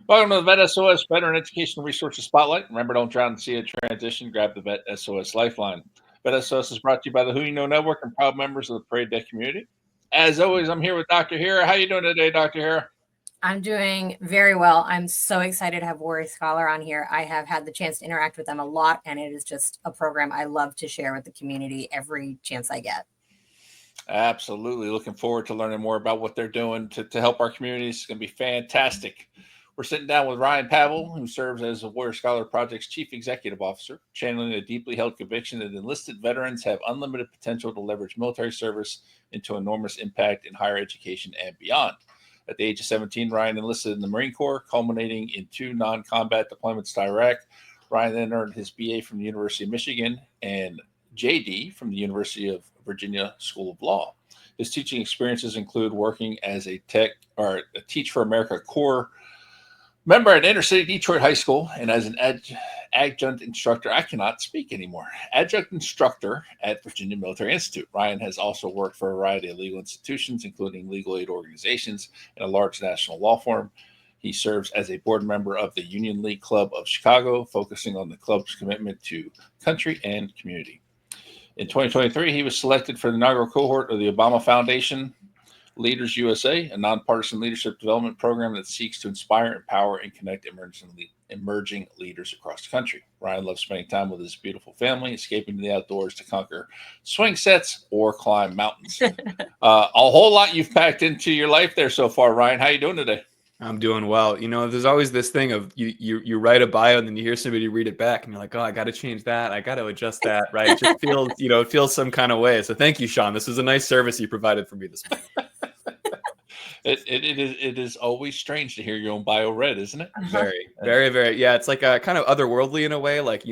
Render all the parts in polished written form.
Welcome to the VET S.O.S. Veteran Educational Resources Spotlight. Remember, don't drown in the sea of transition. Grab the VET S.O.S. Lifeline. VET S.O.S. is brought to you by the Who You Know Network and proud members of the Parade Deck community. As always, I'm here with Dr. Hira. How you doing today, Dr. Hira? I'm doing very well. I'm so excited to have Warrior Scholar on here. I have had the chance to interact with them a lot, and it is just a program I love to share with the community every chance I get. Absolutely. Looking forward to learning more about what they're doing to help our communities. It's going to be fantastic. We're sitting down with Ryan Pavel, who serves as the Warrior Scholar Project's Chief Executive Officer, channeling a deeply held conviction that enlisted veterans have unlimited potential to leverage military service into enormous impact in higher education and beyond. At the age of 17, Ryan enlisted in the Marine Corps, culminating in 2 non-combat deployments to Iraq. Ryan then earned his BA from the University of Michigan and JD from the University of Virginia School of Law. His teaching experiences include working as a Teach for America Corps member at Inner City Detroit High School and as an adjunct instructor. I cannot speak anymore. Adjunct instructor at Virginia Military Institute. Ryan has also worked for a variety of legal institutions, including legal aid organizations and a large national law firm. He serves as a board member of the Union League Club of Chicago, focusing on the club's commitment to country and community. In 2023, he was selected for the inaugural cohort of the Obama Foundation Leaders USA, a nonpartisan leadership development program that seeks to inspire, empower, and connect emerging leaders across the country. Ryan loves spending time with his beautiful family, escaping to the outdoors to conquer swing sets or climb mountains. A whole lot you've packed into your life there so far, Ryan. How you doing today? I'm doing well. You know, there's always this thing of you write a bio and then you hear somebody read it back and you're like, oh, I got to change that. I got to adjust that. Right. It just feels, it feels some kind of way. So thank you, Sean. This was a nice service you provided for me this morning. It is always strange to hear your own bio read, isn't it? Very, very, very. Yeah. It's like a kind of otherworldly in a way. Like,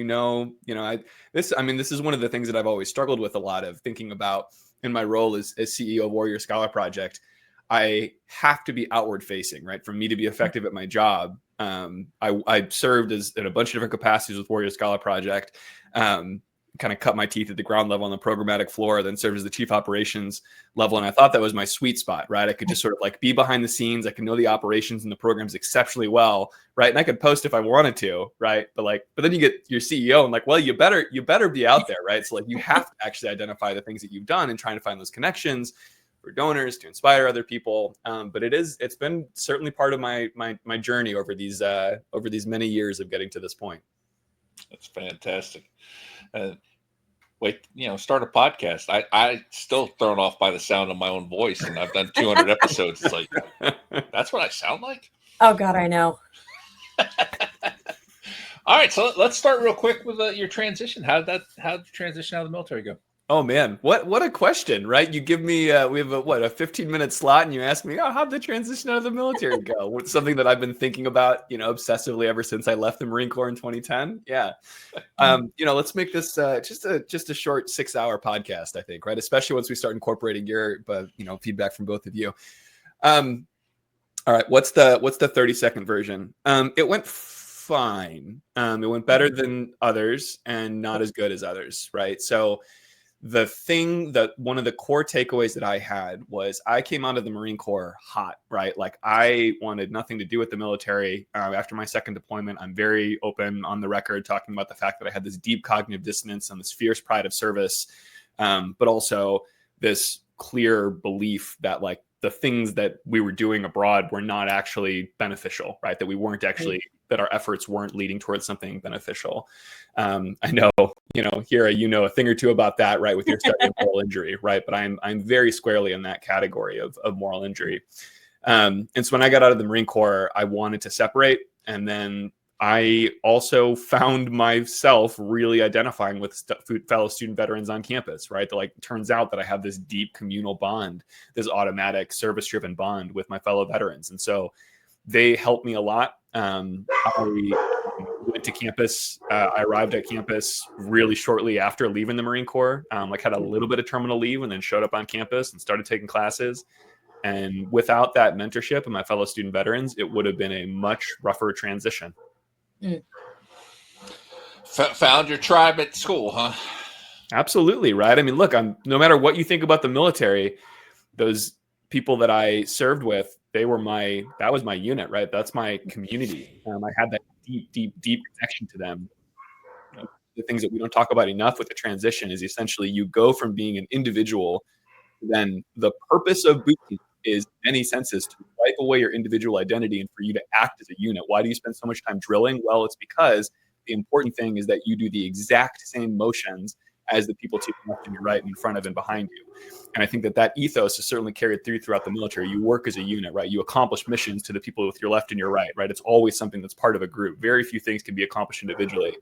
this is one of the things that I've always struggled with a lot of thinking about in my role as CEO of Warrior Scholar Project. I have to be outward facing, right? For me to be effective at my job. I served in a bunch of different capacities with Warrior Scholar Project, kind of cut my teeth at the ground level on the programmatic floor, then served as the chief operations level. And I thought that was my sweet spot, right? I could just sort of like be behind the scenes. I could know the operations and the programs exceptionally well, right? And I could post if I wanted to, right? But then you get your CEO and like, well, you better be out there, right? So like you have to actually identify the things that you've done and trying to find those connections for donors to inspire other people. But it's been certainly part of my journey over these many years of getting to this point. That's fantastic. Start a podcast. I still thrown off by the sound of my own voice, and I've done 200 episodes. It's like, that's what I sound like? Oh God, I know. All right, so let's start real quick with your transition. How did the transition out of the military go? Oh man, what a question, right? You give me we have a 15-minute slot, and you ask me, how'd the transition out of the military go? It's something that I've been thinking about, obsessively ever since I left the Marine Corps in 2010. Yeah, let's make this just a short 6-hour podcast, I think, right? Especially once we start incorporating your feedback from both of you. All right, what's the 30-second version? It went fine. It went better than others and not as good as others, right? So the thing that one of the core takeaways that I had was I came out of the Marine Corps hot, right? Like I wanted nothing to do with the military. After my second deployment, I'm very open on the record talking about the fact that I had this deep cognitive dissonance and this fierce pride of service, but also this clear belief that like the things that we were doing abroad were not actually beneficial, right? That we weren't actually, that our efforts weren't leading towards something beneficial. I know, Hira, a thing or two about that, right? With your study of moral injury, right? But I'm very squarely in that category of moral injury. And so when I got out of the Marine Corps, I wanted to separate. And then I also found myself really identifying with fellow student veterans on campus, right? Turns out that I have this deep communal bond, this automatic service-driven bond with my fellow veterans. And so they helped me a lot. I went to campus. I arrived at campus really shortly after leaving the Marine Corps, had a little bit of terminal leave and then showed up on campus and started taking classes. And without that mentorship and my fellow student veterans, it would have been a much rougher transition. Found your tribe at school, huh? Absolutely, right? I mean, look, no matter what you think about the military, those people that I served with, that was my unit, right? That's my community. I had that deep connection to them. The things that we don't talk about enough with the transition is essentially you go from being an individual, then the purpose of boot camp is, in many senses, to wipe away your individual identity and for you to act as a unit. Why do you spend so much time drilling? Well, it's because the important thing is that you do the exact same motions as the people to your left and your right and in front of and behind you. And I think that ethos is certainly carried throughout the military. You work as a unit, right? You accomplish missions to the people with your left and your right, right? It's always something that's part of a group. Very few things can be accomplished individually.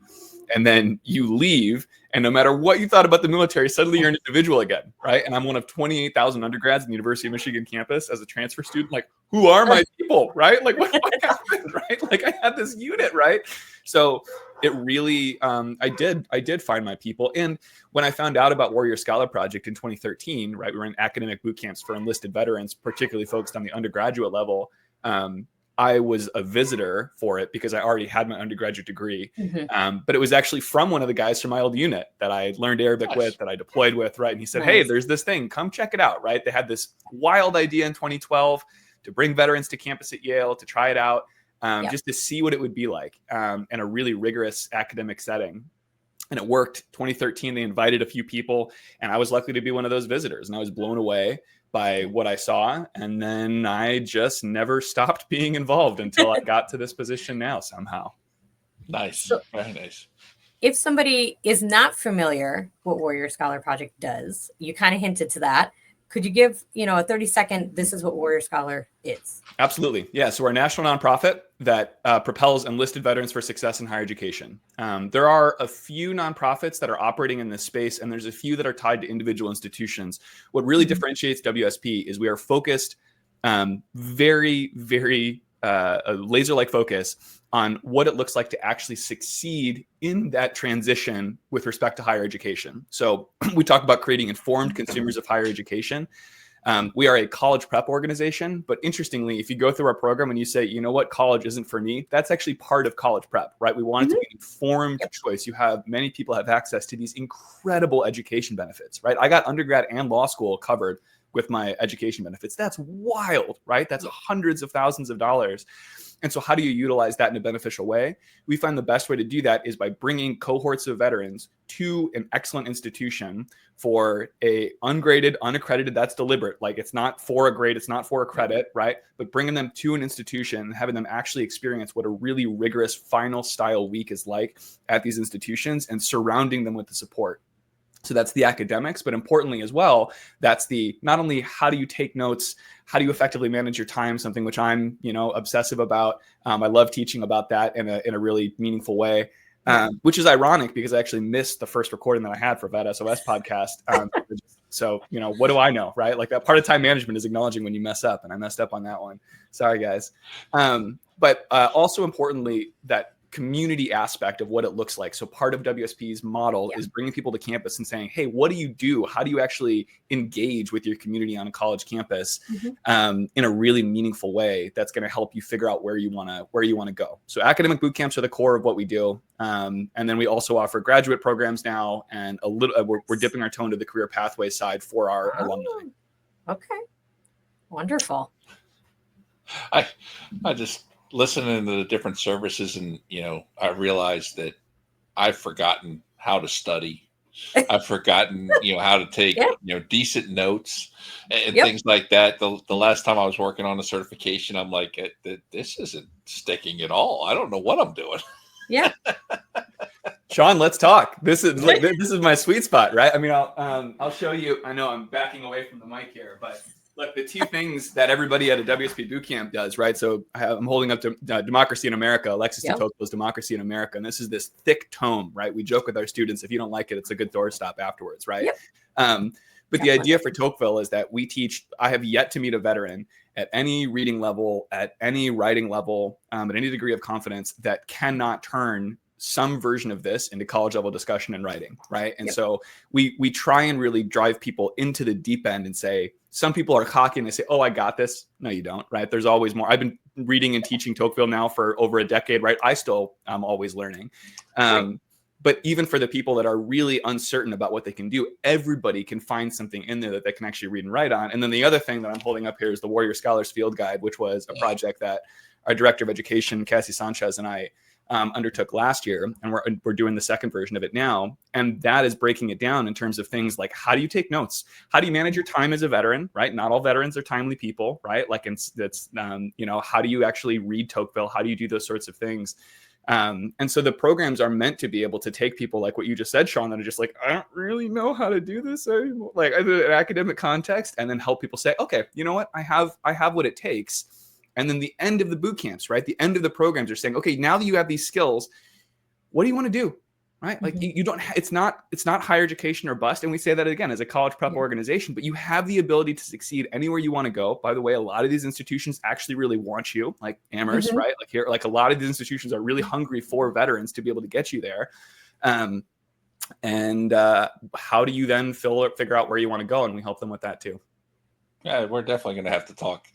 And then you leave, and no matter what you thought about the military, suddenly you're an individual again, right? And I'm one of 28,000 undergrads in the University of Michigan campus as a transfer student. Like, who are my people, right? Like, what happened, right? Like, I had this unit, right? So it really, I did find my people. And when I found out about Warrior Scholar Project in 2013, right, we were in academic boot camps for enlisted veterans, particularly focused on the undergraduate level. I was a visitor for it because I already had my undergraduate degree. But it was actually from one of the guys from my old unit that I learned Arabic with, that I deployed with, right? And he said, hey, there's this thing, come check it out, right? They had this wild idea in 2012 to bring veterans to campus at Yale to try it out, just to see what it would be like in a really rigorous academic setting. And it worked. 2013, they invited a few people, and I was lucky to be one of those visitors. And I was blown away by what I saw. And then I just never stopped being involved until I got to this position now somehow. Nice. So, very nice. If somebody is not familiar what Warrior Scholar Project does, you kind of hinted to that. Could you give, a 30-second, this is what Warrior Scholar is? Absolutely. Yeah. So we're a national nonprofit that propels enlisted veterans for success in higher education. There are a few nonprofits that are operating in this space, and there's a few that are tied to individual institutions. What really differentiates WSP is we are focused very, very laser-like focus on what it looks like to actually succeed in that transition with respect to higher education. So we talk about creating informed consumers of higher education. We are a college prep organization, but interestingly, if you go through our program and you say, you know what, college isn't for me, that's actually part of college prep, right? We want it to be an informed choice. Many people have access to these incredible education benefits, right? I got undergrad and law school covered with my education benefits. That's wild, right? That's hundreds of thousands of dollars. And so how do you utilize that in a beneficial way? We find the best way to do that is by bringing cohorts of veterans to an excellent institution for a ungraded, unaccredited, that's deliberate. Like, it's not for a grade, it's not for a credit, right? But bringing them to an institution and having them actually experience what a really rigorous final style week is like at these institutions and surrounding them with the support. So that's the academics, but importantly as well, that's the not only how do you take notes, how do you effectively manage your time, something which I'm, obsessive about. I love teaching about that in a really meaningful way, which is ironic because I actually missed the first recording that I had for VET S.O.S podcast. So, what do I know, right? Like, that part of time management is acknowledging when you mess up, and I messed up on that one. Sorry, guys. But also importantly, that community aspect of what it looks like. So part of WSP's model is bringing people to campus and saying, hey, what do you do? How do you actually engage with your community on a college campus in a really meaningful way that's going to help you figure out where you want to go? So academic boot camps are the core of what we do. And then we also offer graduate programs now, and we're dipping our toe into the career pathway side for our alumni. Okay. Wonderful. I just listening to the different services, and I realized that I've forgotten how to study. I've forgotten how to take decent notes and things like that. The last time I was working on a certification, I'm like, this isn't sticking at all. I don't know what I'm doing. Yeah. Sean, let's talk. This is my sweet spot, right? I mean, I'll show you. I know I'm backing away from the mic here, but look, the two things that everybody at a WSP bootcamp does, right? So I'm holding up to Democracy in America, Alexis de Tocqueville's Democracy in America. And this is this thick tome, right? We joke with our students, if you don't like it, it's a good doorstop afterwards, right? But the idea for Tocqueville is that I have yet to meet a veteran at any reading level, at any writing level, at any degree of confidence that cannot turn some version of this into college level discussion and writing, right? And so we try and really drive people into the deep end and say, some people are cocky and they say, oh, I got this. No, you don't, right? There's always more. I've been reading and teaching Tocqueville now for over a decade, right? I'm always learning. But even for the people that are really uncertain about what they can do, everybody can find something in there that they can actually read and write on. And then the other thing that I'm holding up here is the Warrior Scholars Field Guide, which was a project that our director of education, Cassie Sanchez, and I undertook last year. And we're doing the second version of it now. And that is breaking it down in terms of things like, how do you take notes? How do you manage your time as a veteran, right? Not all veterans are timely people, right? Like how do you actually read Tocqueville? How do you do those sorts of things? And so the programs are meant to be able to take people like what you just said, Sean, that are just like, I don't really know how to do this anymore, like in an academic context, and then help people say, okay, you know what, I have what it takes. And then the end of the boot camps, right? The end of the programs are saying, okay, now that you have these skills, what do you want to do? Right? Like you don't, it's not higher education or bust. And we say that again, as a college prep organization, but you have the ability to succeed anywhere you want to go. By the way, a lot of these institutions actually really want you, like Amherst, right? Like here, like a lot of these institutions are really hungry for veterans to be able to get you there. And how do you then figure out where you want to go? And we help them with that too. Yeah, we're definitely going to have to talk.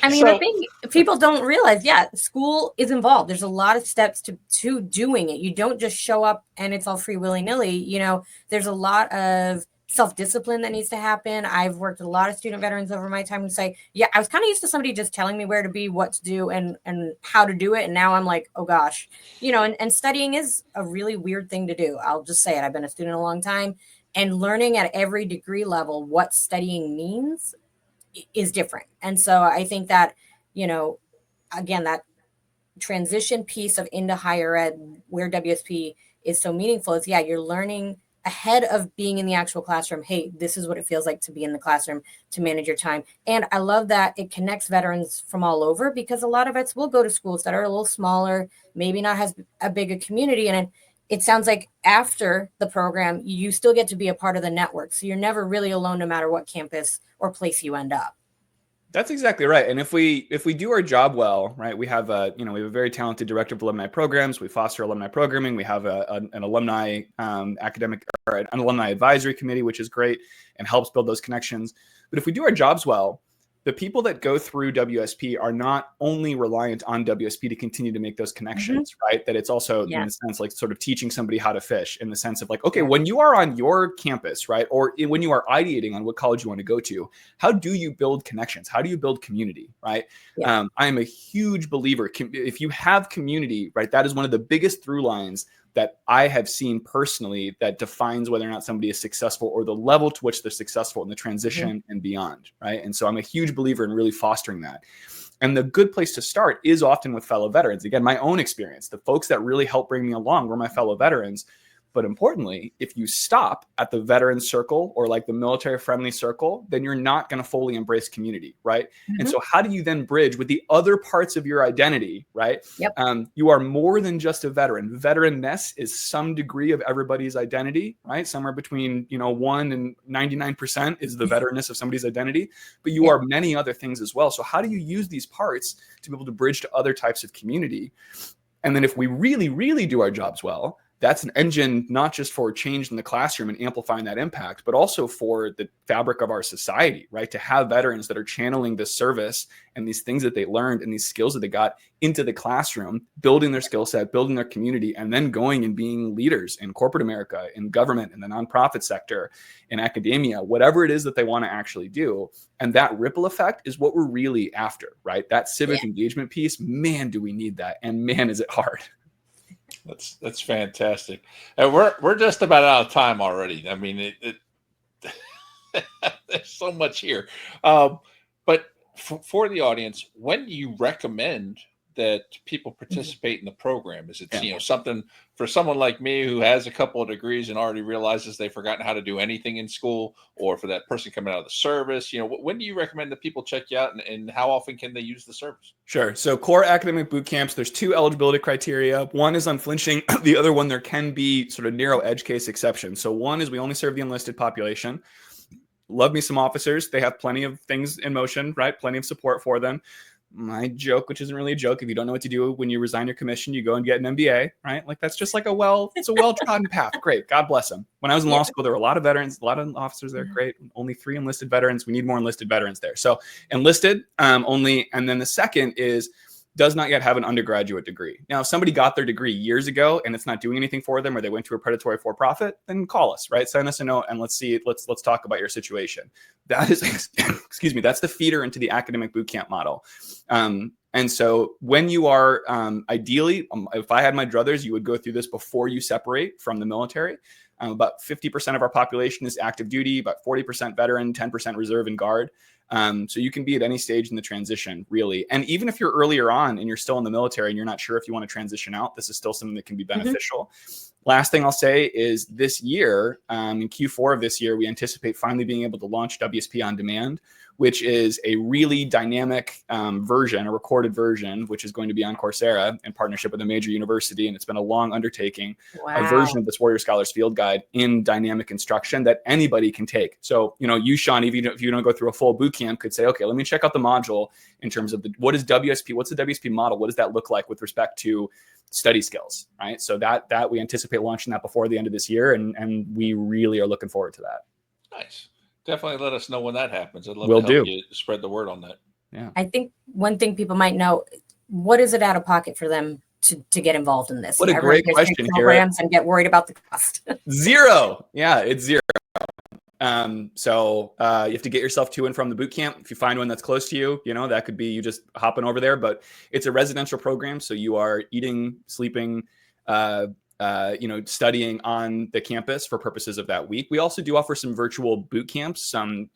I mean, I think people don't realize, school is involved. There's a lot of steps to doing it. You don't just show up and it's all free willy-nilly. You know, there's a lot of self-discipline that needs to happen. I've worked with a lot of student veterans over my time who say, I was kind of used to somebody just telling me where to be, what to do, and how to do it. And now I'm like, oh gosh, you know, and studying is a really weird thing to do. I'll just say it. I've been a student a long time, and learning at every degree level what studying means is different. And so I think that, you know, again, that transition piece of into higher ed where WSP is so meaningful is, you're learning ahead of being in the actual classroom. Hey, this is what it feels like to be in the classroom, to manage your time. And I love that it connects veterans from all over, because a lot of vets will go to schools that are a little smaller, maybe not has a big a community. And it sounds like after the program, you still get to be a part of the network. So you're never really alone, no matter what campus or place you end up. That's exactly right. And if we do our job well, right, we have a very talented director of alumni programs. We foster alumni programming. We have an alumni academic or an alumni advisory committee, which is great and helps build those connections. But if we do our jobs well, the people that go through WSP are not only reliant on WSP to continue to make those connections, right? That it's also in a sense like sort of teaching somebody how to fish, in the sense of like, okay, when you are on your campus, right? Or when you are ideating on what college you want to go to, how do you build connections? How do you build community, right? I am a huge believer. If you have community, right, that is one of the biggest through lines that I have seen personally that defines whether or not somebody is successful, or the level to which they're successful in the transition and beyond, right? And so I'm a huge believer in really fostering that. And the good place to start is often with fellow veterans. Again, my own experience, the folks that really helped bring me along were my fellow veterans. But importantly, if you stop at the veteran circle or like the military friendly circle, then you're not going to fully embrace community, right? And so how do you then bridge with the other parts of your identity, right? You are more than just a veteran. Veteranness is some degree of everybody's identity, right? Somewhere between 1 and 99% is the veteranness of somebody's identity, but you are many other things as well. So how do you use these parts to be able to bridge to other types of community? And then if we really, really do our jobs well, that's an engine not just for change in the classroom and amplifying that impact, but also for the fabric of our society, right? To have veterans that are channeling this service and these things that they learned and these skills that they got into the classroom, building their skill set, building their community, and then going and being leaders in corporate America, in government, in the nonprofit sector, in academia, whatever it is that they want to actually do. And that ripple effect is what we're really after, right? That civic engagement piece, man, do we need that? And man, is it hard. That's fantastic. And we're just about out of time already. I mean, there's so much here. But for the audience, when do you recommend that people participate in the program? Is it something for someone like me who has a couple of degrees and already realizes they've forgotten how to do anything in school, or for that person coming out of the service? When do you recommend that people check you out, and how often can they use the service? Sure. So core academic boot camps, there's 2 eligibility criteria. One is unflinching. The other one, there can be sort of narrow edge case exceptions. So one is we only serve the enlisted population. Love me some officers. They have plenty of things in motion, right? Plenty of support for them. My joke, which isn't really a joke, if you don't know what to do when you resign your commission, you go and get an MBA, right? Like that's just like it's a well-trodden path. Great. God bless them. When I was in law school, there were a lot of veterans, a lot of officers there. Great. Only 3 enlisted veterans. We need more enlisted veterans there. So enlisted only. And then the second is does not yet have an undergraduate degree. Now, if somebody got their degree years ago and it's not doing anything for them, or they went to a predatory for-profit, then call us, right? Send us a note and let's talk about your situation. That is, excuse me, that's the feeder into the academic bootcamp model. And so when you are, ideally, if I had my druthers, you would go through this before you separate from the military. About 50% of our population is active duty, about 40% veteran, 10% reserve and guard. So you can be at any stage in the transition, really. And even if you're earlier on and you're still in the military and you're not sure if you want to transition out, this is still something that can be beneficial. Last thing I'll say is this year, in Q4 of this year, we anticipate finally being able to launch WSP On-Demand, which is a really dynamic version, a recorded version, which is going to be on Coursera in partnership with a major university. And it's been a long undertaking, a version of this Warrior Scholars Field Guide in dynamic instruction that anybody can take. So, you, Sean, even if you don't go through a full boot camp, could say, okay, let me check out the module in terms of what's the WSP model? What does that look like with respect to study skills, right? So that we anticipate launching that before the end of this year. And we really are looking forward to that. Nice. Definitely let us know when that happens. I'd love Will to help do. you spread the word on that. Yeah. I think one thing people might know, what is it out of pocket for them to get involved in this? What a great question, programs and get worried about the cost. Zero. Yeah, it's zero. So you have to get yourself to and from the boot camp. If you find one that's close to you, that could be you just hopping over there, but it's a residential program. So you are eating, sleeping, studying on the campus for purposes of that week. We also do offer some virtual boot camps, some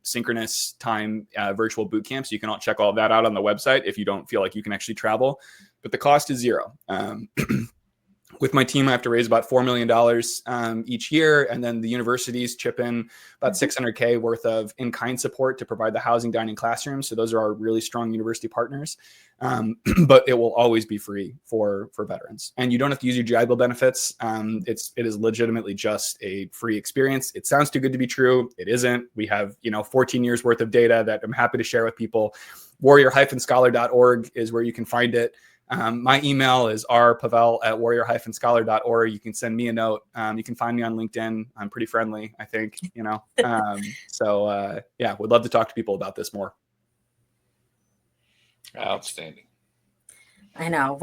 synchronous time virtual boot camps. You can all check all of that out on the website if you don't feel like you can actually travel, but the cost is zero. With my team, I have to raise about $4 million each year. And then the universities chip in about $600K worth of in-kind support to provide the housing, dining, classrooms. So those are our really strong university partners. But it will always be free for veterans. And you don't have to use your GI Bill benefits. It is legitimately just a free experience. It sounds too good to be true. It isn't. We have 14 years worth of data that I'm happy to share with people. warrior-scholar.org is where you can find it. My email is rpavel@warrior-scholar.org. You can send me a note. You can find me on LinkedIn. I'm pretty friendly, I think, So would love to talk to people about this more. Outstanding. I know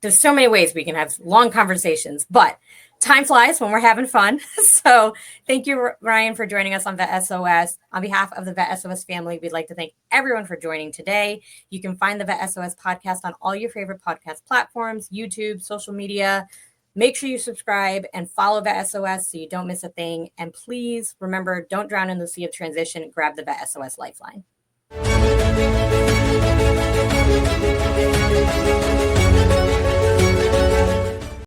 there's so many ways we can have long conversations, but time flies when we're having fun. So thank you, Ryan, for joining us on VET S.O.S. On behalf of the VET S.O.S. family, we'd like to thank everyone for joining today. You can find the VET S.O.S. podcast on all your favorite podcast platforms, YouTube, social media. Make sure you subscribe and follow VET S.O.S. so you don't miss a thing. And please remember, don't drown in the sea of transition. Grab the VET S.O.S. Lifeline.